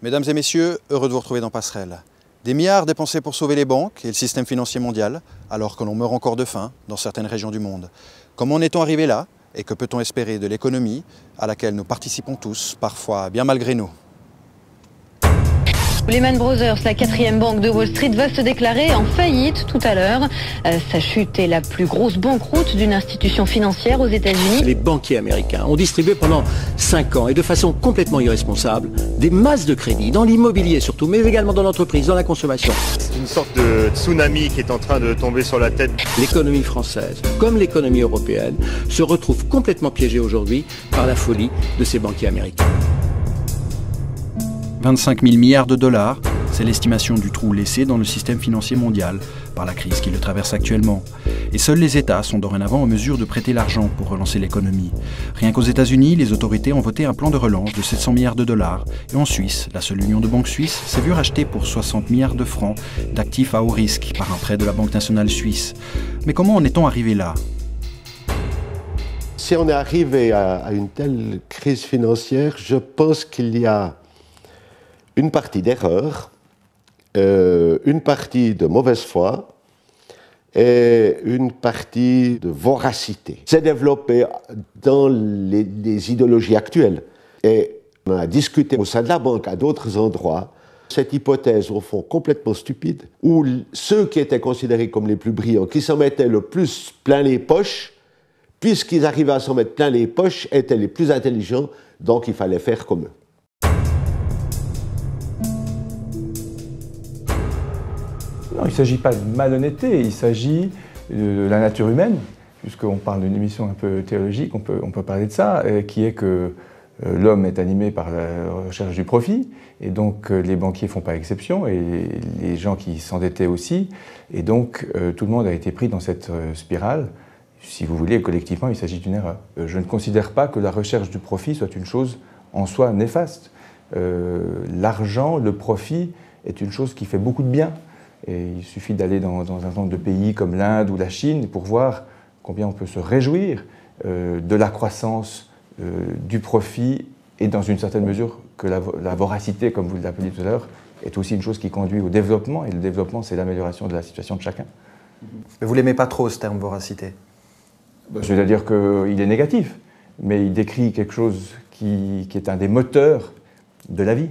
Mesdames et messieurs, heureux de vous retrouver dans Passerelle. Des milliards dépensés pour sauver les banques et le système financier mondial, alors que l'on meurt encore de faim dans certaines régions du monde. Comment en est-on arrivé là et que peut-on espérer de l'économie à laquelle nous participons tous, parfois bien malgré nous? Lehman Brothers, la quatrième banque de Wall Street, va se déclarer en faillite tout à l'heure. Sa chute est la plus grosse banqueroute d'une institution financière aux États-Unis. Les banquiers américains ont distribué pendant 5 ans et de façon complètement irresponsable des masses de crédits, dans l'immobilier surtout, mais également dans l'entreprise, dans la consommation. C'est une sorte de tsunami qui est en train de tomber sur la tête. L'économie française, comme l'économie européenne, se retrouve complètement piégée aujourd'hui par la folie de ces banquiers américains. 25 000 milliards de dollars, c'est l'estimation du trou laissé dans le système financier mondial par la crise qui le traverse actuellement. Et seuls les États sont dorénavant en mesure de prêter l'argent pour relancer l'économie. Rien qu'aux États-Unis, les autorités ont voté un plan de relance de 700 milliards de dollars. Et en Suisse, la seule union de banques suisses s'est vue racheter pour 60 milliards de francs d'actifs à haut risque par un prêt de la Banque nationale suisse. Mais comment en est-on arrivé là ? Si on est arrivé à une telle crise financière, je pense qu'il y a une partie d'erreur, une partie de mauvaise foi et une partie de voracité. C'est développé dans les idéologies actuelles. Et on a discuté au sein de la banque à d'autres endroits cette hypothèse, au fond, complètement stupide, où ceux qui étaient considérés comme les plus brillants, qui s'en mettaient le plus plein les poches, puisqu'ils arrivaient à s'en mettre plein les poches, étaient les plus intelligents, donc il fallait faire comme eux. Non, il ne s'agit pas de malhonnêteté, il s'agit de la nature humaine, puisqu'on parle d'une émission un peu théologique, on peut parler de ça, qui est que l'homme est animé par la recherche du profit, et donc les banquiers ne font pas exception, et les gens qui s'endettaient aussi, et donc tout le monde a été pris dans cette spirale. Si vous voulez, collectivement, il s'agit d'une erreur. Je ne considère pas que la recherche du profit soit une chose en soi néfaste. L'argent, le profit, est une chose qui fait beaucoup de bien. Et il suffit d'aller dans un certain nombre de pays comme l'Inde ou la Chine pour voir combien on peut se réjouir de la croissance, du profit et dans une certaine mesure que la voracité, comme vous l'appeliez tout à l'heure, est aussi une chose qui conduit au développement. Et le développement, c'est l'amélioration de la situation de chacun. Mais vous l'aimez pas trop, ce terme voracité? C'est-à-dire qu'il est négatif, mais il décrit quelque chose qui est un des moteurs de la vie.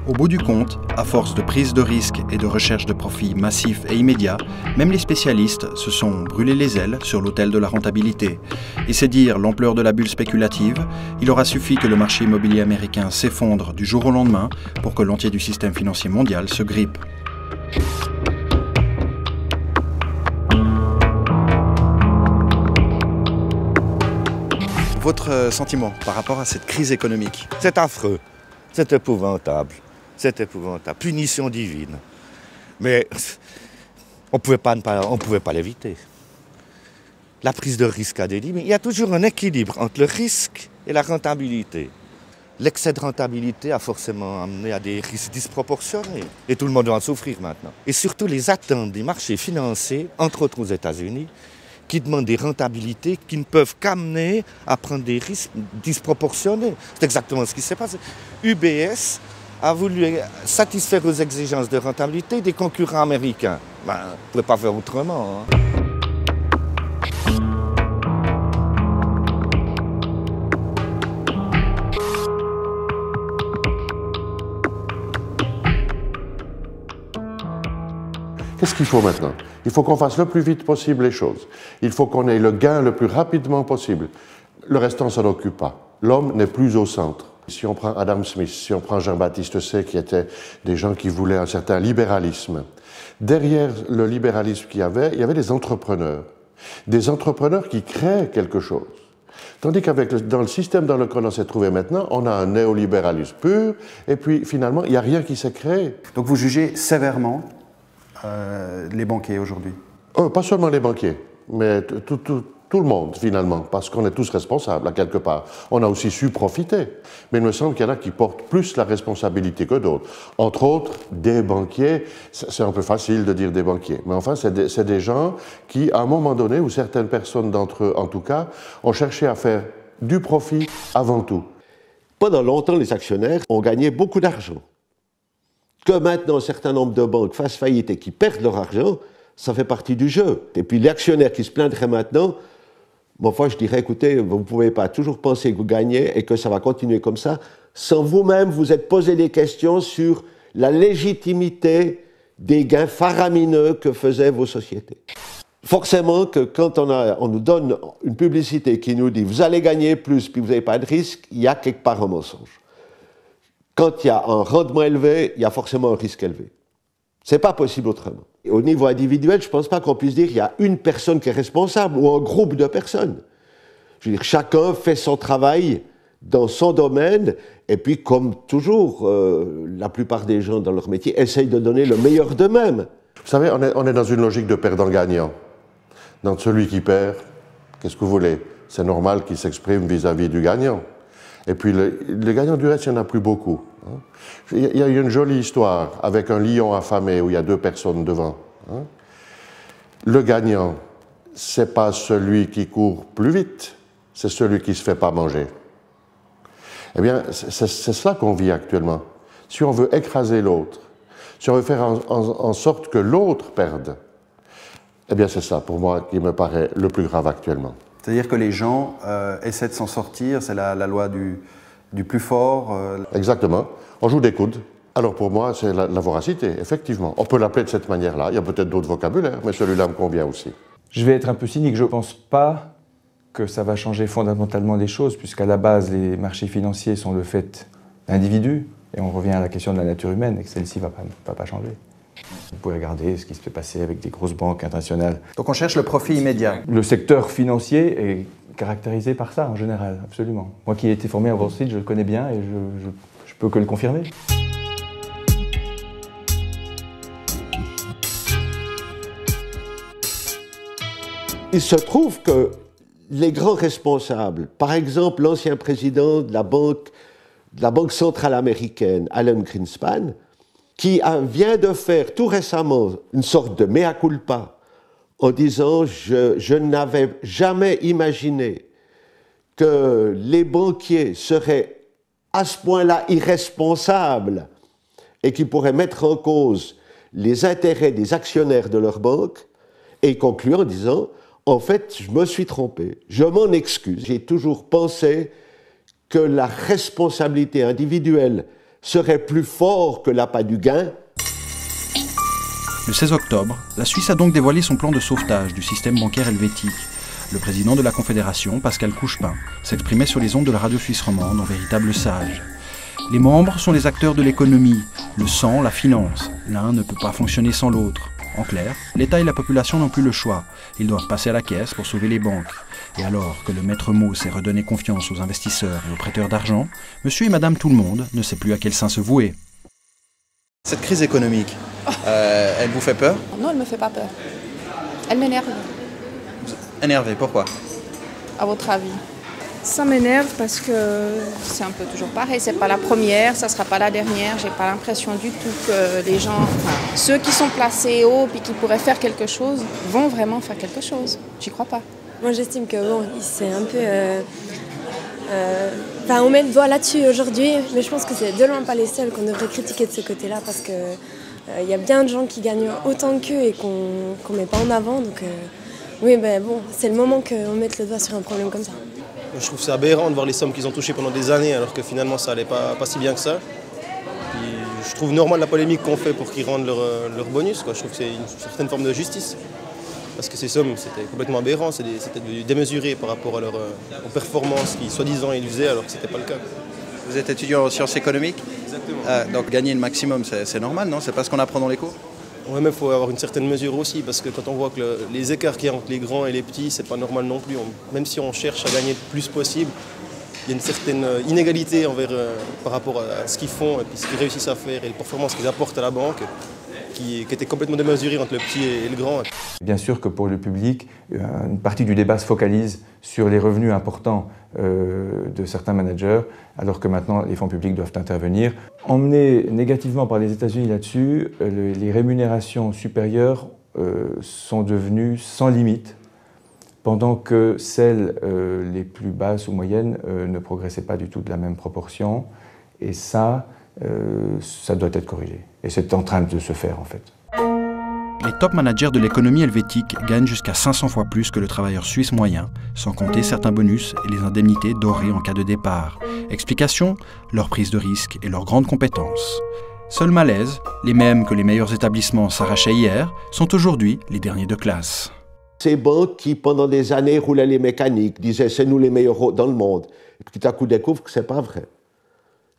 Au bout du compte, à force de prise de risque et de recherche de profits massifs et immédiats, même les spécialistes se sont brûlés les ailes sur l'autel de la rentabilité. Et c'est dire l'ampleur de la bulle spéculative, il aura suffi que le marché immobilier américain s'effondre du jour au lendemain pour que l'entier du système financier mondial se grippe. Votre sentiment par rapport à cette crise économique? C'est affreux, c'est épouvantable. C'est épouvantable, punition divine. Mais on ne pouvait pas l'éviter. La prise de risque a des limites. Il y a toujours un équilibre entre le risque et la rentabilité. L'excès de rentabilité a forcément amené à des risques disproportionnés. Et tout le monde doit en souffrir maintenant. Et surtout les attentes des marchés financiers, entre autres aux États-Unis, qui demandent des rentabilités qui ne peuvent qu'amener à prendre des risques disproportionnés. C'est exactement ce qui s'est passé. UBS a voulu satisfaire aux exigences de rentabilité des concurrents américains. On ne pouvait pas faire autrement. Qu'est-ce qu'il faut maintenant? Il faut qu'on fasse le plus vite possible les choses. Il faut qu'on ait le gain le plus rapidement possible. Le restant ne s'en occupe pas. L'homme n'est plus au centre. Si on prend Adam Smith, si on prend Jean-Baptiste Say, qui étaient des gens qui voulaient un certain libéralisme, derrière le libéralisme qu'il y avait des entrepreneurs. Des entrepreneurs qui créent quelque chose. Tandis dans le système dans lequel on s'est trouvé maintenant, on a un néolibéralisme pur, et puis finalement, il n'y a rien qui s'est créé. Donc vous jugez sévèrement les banquiers aujourd'hui? Pas seulement les banquiers, mais tout le monde finalement, parce qu'on est tous responsables à quelque part. On a aussi su profiter, mais il me semble qu'il y en a qui portent plus la responsabilité que d'autres. Entre autres, des banquiers, c'est un peu facile de dire des banquiers, mais enfin c'est des gens qui, à un moment donné, ou certaines personnes d'entre eux en tout cas, ont cherché à faire du profit avant tout. Pendant longtemps, les actionnaires ont gagné beaucoup d'argent. Que maintenant un certain nombre de banques fassent faillite et qui perdent leur argent, ça fait partie du jeu. Et puis les actionnaires qui se plaindraient maintenant, bon, moi je dirais, écoutez, vous ne pouvez pas toujours penser que vous gagnez et que ça va continuer comme ça, sans vous-même vous êtes posé des questions sur la légitimité des gains faramineux que faisaient vos sociétés. Forcément que quand on nous donne une publicité qui nous dit « vous allez gagner plus puis vous n'avez pas de risque », il y a quelque part un mensonge. Quand il y a un rendement élevé, il y a forcément un risque élevé. Ce n'est pas possible autrement. Et au niveau individuel, je ne pense pas qu'on puisse dire qu'il y a une personne qui est responsable ou un groupe de personnes. Je veux dire, chacun fait son travail dans son domaine et puis, comme toujours, la plupart des gens dans leur métier essayent de donner le meilleur d'eux-mêmes. Vous savez, on est dans une logique de perdant-gagnant. Dans celui qui perd, qu'est-ce que vous voulez? C'est normal qu'il s'exprime vis-à-vis du gagnant. Et puis, les gagnants du reste, il n'y en a plus beaucoup. Hein. Il y a une jolie histoire avec un lion affamé où il y a 2 personnes devant. Hein. Le gagnant, ce n'est pas celui qui court plus vite, c'est celui qui ne se fait pas manger. Eh bien, c'est cela qu'on vit actuellement. Si on veut écraser l'autre, si on veut faire en sorte que l'autre perde, eh bien c'est ça, pour moi, qui me paraît le plus grave actuellement. C'est-à-dire que les gens essaient de s'en sortir, c'est la loi du plus fort. Exactement. On joue des coudes. Alors pour moi, c'est la voracité, effectivement. On peut l'appeler de cette manière-là. Il y a peut-être d'autres vocabulaires, mais celui-là me convient aussi. Je vais être un peu cynique, je ne pense pas que ça va changer fondamentalement les choses, puisqu'à la base, les marchés financiers sont le fait d'individus, et on revient à la question de la nature humaine, et que celle-ci ne va pas changer. Vous pouvez regarder ce qui se fait passer avec des grosses banques internationales. Donc on cherche le profit immédiat. Le secteur financier est caractérisé par ça, en général, absolument. Moi qui ai été formé à Wall Street, je le connais bien et je peux que le confirmer. Il se trouve que les grands responsables, par exemple l'ancien président de la Banque centrale américaine, Alan Greenspan, qui vient de faire tout récemment une sorte de mea culpa en disant « je n'avais jamais imaginé que les banquiers seraient à ce point-là irresponsables et qu'ils pourraient mettre en cause les intérêts des actionnaires de leur banque », et il conclut en disant « en fait, je me suis trompé, je m'en excuse. J'ai toujours pensé que la responsabilité individuelle serait plus fort que l'appât du gain. » Le 16 octobre, la Suisse a donc dévoilé son plan de sauvetage du système bancaire helvétique. Le président de la Confédération, Pascal Couchepin, s'exprimait sur les ondes de la radio suisse romande en véritable sage. Les membres sont les acteurs de l'économie, le sang, la finance. L'un ne peut pas fonctionner sans l'autre. En clair, l'État et la population n'ont plus le choix. Ils doivent passer à la caisse pour sauver les banques. Et alors que le maître mot sait redonner confiance aux investisseurs et aux prêteurs d'argent, monsieur et madame tout le monde ne sait plus à quel saint se vouer. Cette crise économique, elle vous fait peur? Non, elle ne me fait pas peur. Elle m'énerve. Énervé, pourquoi? À votre avis? Ça m'énerve parce que c'est un peu toujours pareil. C'est pas la première, ça sera pas la dernière. J'ai pas l'impression du tout que les gens, ceux qui sont placés haut puis qui pourraient faire quelque chose, vont vraiment faire quelque chose. J'y crois pas. Moi, j'estime que bon, c'est un peu... on met le doigt là-dessus aujourd'hui, mais je pense que c'est de loin pas les seuls qu'on devrait critiquer de ce côté-là, parce que y a bien de gens qui gagnent autant qu'eux et qu'on met pas en avant. Donc oui, bon, c'est le moment qu'on mette le doigt sur un problème comme ça. Je trouve c'est aberrant de voir les sommes qu'ils ont touchées pendant des années, alors que finalement ça allait pas si bien que ça. Puis, je trouve normal la polémique qu'on fait pour qu'ils rendent leur bonus, quoi. Je trouve que c'est une certaine forme de justice. Parce que ces sommes, c'était complètement aberrant, c'était démesuré par rapport à aux performances qui, soi-disant, ils faisaient, alors que ce n'était pas le cas. Vous êtes étudiant en sciences économiques? Exactement. Donc gagner le maximum, c'est normal, non? C'est pas ce qu'on apprend dans les cours? Oui, mais il faut avoir une certaine mesure aussi, parce que quand on voit que les écarts qu'il y a entre les grands et les petits, c'est pas normal non plus. Même si on cherche à gagner le plus possible, il y a une certaine inégalité par rapport à ce qu'ils font, et puis ce qu'ils réussissent à faire, et les performances qu'ils apportent à la banque. qui était complètement démesuré entre le petit et le grand. Bien sûr que pour le public, une partie du débat se focalise sur les revenus importants de certains managers, alors que maintenant les fonds publics doivent intervenir. Emmenés négativement par les États-Unis là-dessus, les rémunérations supérieures sont devenues sans limite, pendant que celles les plus basses ou moyennes ne progressaient pas du tout de la même proportion. Et ça doit être corrigé. Et c'est en train de se faire, en fait. Les top managers de l'économie helvétique gagnent jusqu'à 500 fois plus que le travailleur suisse moyen, sans compter certains bonus et les indemnités dorées en cas de départ. Explication, leur prise de risque et leur grande compétence. Seul malaise, les mêmes que les meilleurs établissements s'arrachaient hier, sont aujourd'hui les derniers de classe. Ces banques qui, pendant des années, roulaient les mécaniques, disaient « c'est nous les meilleurs dans le monde », et puis tout à coup découvrent que ce n'est pas vrai.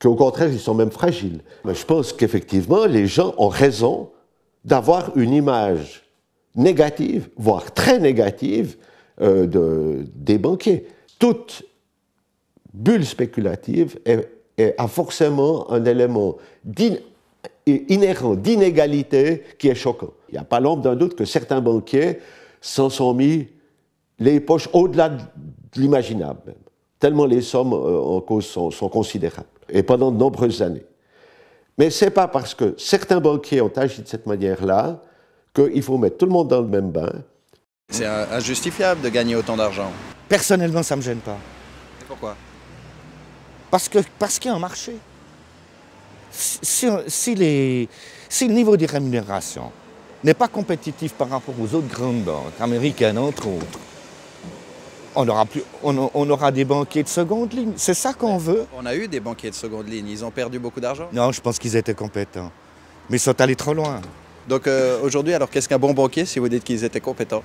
Qu'au contraire, ils sont même fragiles. Mais je pense qu'effectivement, les gens ont raison d'avoir une image négative, voire très négative, des banquiers. Toute bulle spéculative a forcément un élément inhérent d'inégalité qui est choquant. Il n'y a pas l'ombre d'un doute que certains banquiers s'en sont mis les poches au-delà de l'imaginable, même. Tellement les sommes en cause sont considérables, et pendant de nombreuses années. Mais ce n'est pas parce que certains banquiers ont agi de cette manière-là qu'il faut mettre tout le monde dans le même bain. C'est injustifiable de gagner autant d'argent. Personnellement, ça ne me gêne pas. Et pourquoi? Parce qu'il y a un marché. Si le niveau des rémunérations n'est pas compétitif par rapport aux autres grandes banques, américaines entre autres, on aura des banquiers de seconde ligne. C'est ça qu'on veut. On a eu des banquiers de seconde ligne. Ils ont perdu beaucoup d'argent? Non, je pense qu'ils étaient compétents. Mais ils sont allés trop loin. Donc aujourd'hui, alors qu'est-ce qu'un bon banquier si vous dites qu'ils étaient compétents?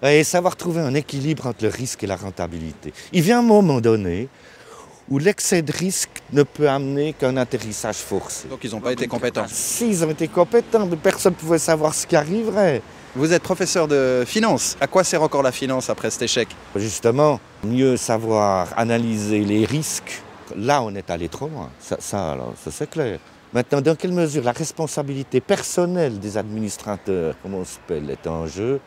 Et savoir trouver un équilibre entre le risque et la rentabilité. Il vient un moment donné où l'excès de risque ne peut amener qu'un atterrissage forcé. Donc ils n'ont pas été compétents? S'ils ont été compétents, personne ne pouvait savoir ce qui arriverait. Vous êtes professeur de finance. À quoi sert encore la finance après cet échec? Justement, mieux savoir analyser les risques. Là, on est allé trop loin. Ça c'est clair. Maintenant, dans quelle mesure la responsabilité personnelle des administrateurs, comme on s'appelle, est en jeu,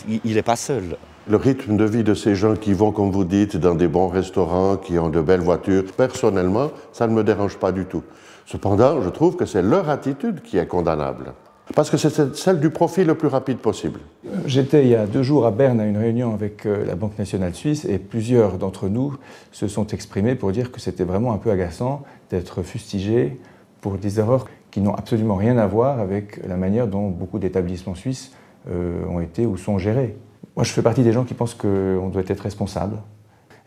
il n'est pas seul. Le rythme de vie de ces gens qui vont, comme vous dites, dans des bons restaurants, qui ont de belles voitures, personnellement, ça ne me dérange pas du tout. Cependant, je trouve que c'est leur attitude qui est condamnable. Parce que c'est celle du profit le plus rapide possible. J'étais il y a 2 jours à Berne à une réunion avec la Banque nationale suisse et plusieurs d'entre nous se sont exprimés pour dire que c'était vraiment un peu agaçant d'être fustigés pour des erreurs qui n'ont absolument rien à voir avec la manière dont beaucoup d'établissements suisses ont été ou sont gérés. Moi, je fais partie des gens qui pensent qu'on doit être responsable.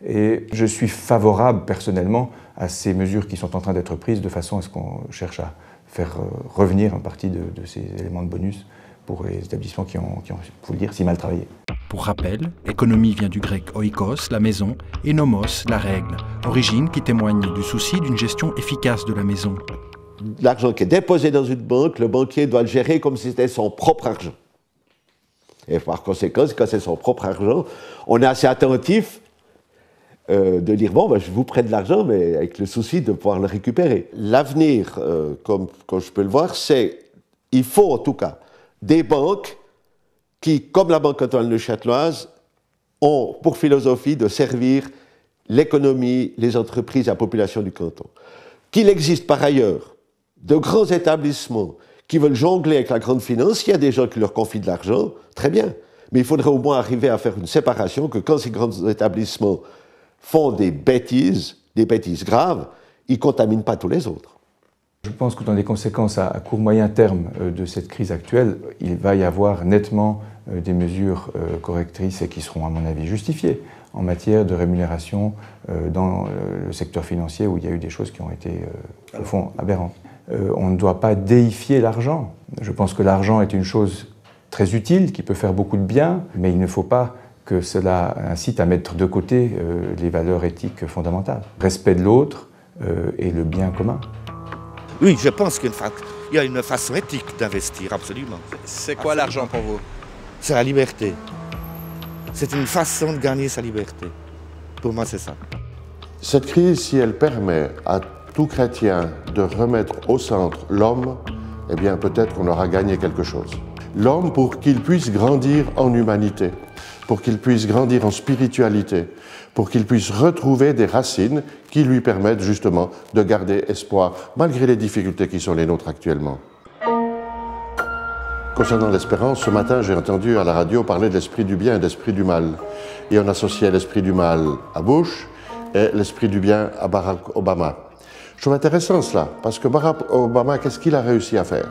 Et je suis favorable personnellement à ces mesures qui sont en train d'être prises de façon à ce qu'on cherche à faire revenir une partie de ces éléments de bonus pour les établissements qui ont faut le dire, si mal travaillé. Pour rappel, économie vient du grec oikos, la maison, et nomos, la règle, origine qui témoigne du souci d'une gestion efficace de la maison. L'argent qui est déposé dans une banque, le banquier doit le gérer comme si c'était son propre argent. Et par conséquent, quand c'est son propre argent, on est assez attentif de dire, bon, je vous prête de l'argent, mais avec le souci de pouvoir le récupérer. L'avenir, comme je peux le voir, c'est, il faut en tout cas, des banques qui, comme la Banque Antoine-Le-Châteloise, ont pour philosophie de servir l'économie, les entreprises et la population du canton. Qu'il existe par ailleurs de grands établissements qui veulent jongler avec la grande finance, il y a des gens qui leur confient de l'argent, très bien. Mais il faudrait au moins arriver à faire une séparation, que quand ces grands établissements font des bêtises graves, ils ne contaminent pas tous les autres. Je pense que dans les conséquences à court moyen terme de cette crise actuelle, il va y avoir nettement des mesures correctrices et qui seront à mon avis justifiées en matière de rémunération dans le secteur financier où il y a eu des choses qui ont été au fond aberrantes. On ne doit pas déifier l'argent. Je pense que l'argent est une chose très utile qui peut faire beaucoup de bien, mais il ne faut pas que cela incite à mettre de côté les valeurs éthiques fondamentales. Respect de l'autre et le bien commun. Oui, je pense qu'il y a une façon éthique d'investir, absolument. C'est quoi l'argent pour vous? C'est la liberté. C'est une façon de gagner sa liberté. Pour moi, c'est ça. Cette crise, si elle permet à tout chrétien de remettre au centre l'homme, eh bien peut-être qu'on aura gagné quelque chose. L'homme, pour qu'il puisse grandir en humanité, pour qu'il puisse grandir en spiritualité, pour qu'il puisse retrouver des racines qui lui permettent justement de garder espoir, malgré les difficultés qui sont les nôtres actuellement. Concernant l'espérance, ce matin, j'ai entendu à la radio parler de l'esprit du bien et de l'esprit du mal. Et on associait l'esprit du mal à Bush et l'esprit du bien à Barack Obama. Je trouve intéressant cela, parce que Barack Obama, qu'est-ce qu'il a réussi à faire?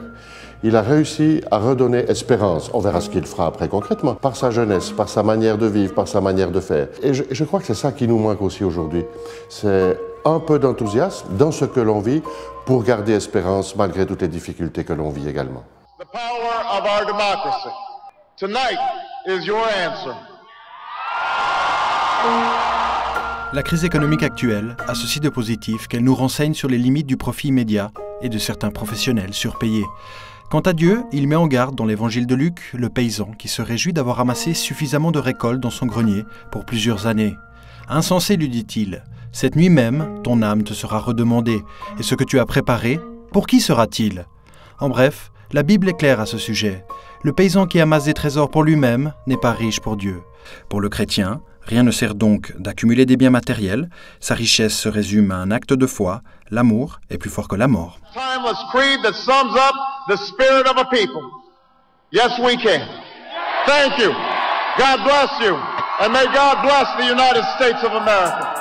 Il a réussi à redonner espérance. On verra ce qu'il fera après concrètement, par sa jeunesse, par sa manière de vivre, par sa manière de faire. Et je crois que c'est ça qui nous manque aussi aujourd'hui. C'est un peu d'enthousiasme dans ce que l'on vit pour garder espérance malgré toutes les difficultés que l'on vit également. The power of our democracy. Tonight is your answer. La crise économique actuelle a ceci de positif qu'elle nous renseigne sur les limites du profit immédiat et de certains professionnels surpayés. Quant à Dieu, il met en garde dans l'évangile de Luc le paysan qui se réjouit d'avoir amassé suffisamment de récoltes dans son grenier pour plusieurs années. « Insensé, lui dit-il, cette nuit même, ton âme te sera redemandée, et ce que tu as préparé, pour qui sera-t-il » En bref, la Bible est claire à ce sujet. Le paysan qui amasse des trésors pour lui-même n'est pas riche pour Dieu. Pour le chrétien, rien ne sert donc d'accumuler des biens matériels. Sa richesse se résume à un acte de foi. L'amour est plus fort que la mort. Timeless creed that sums up the spirit of a people. Yes, we can. Thank you. God bless you. And may God bless the United States of America.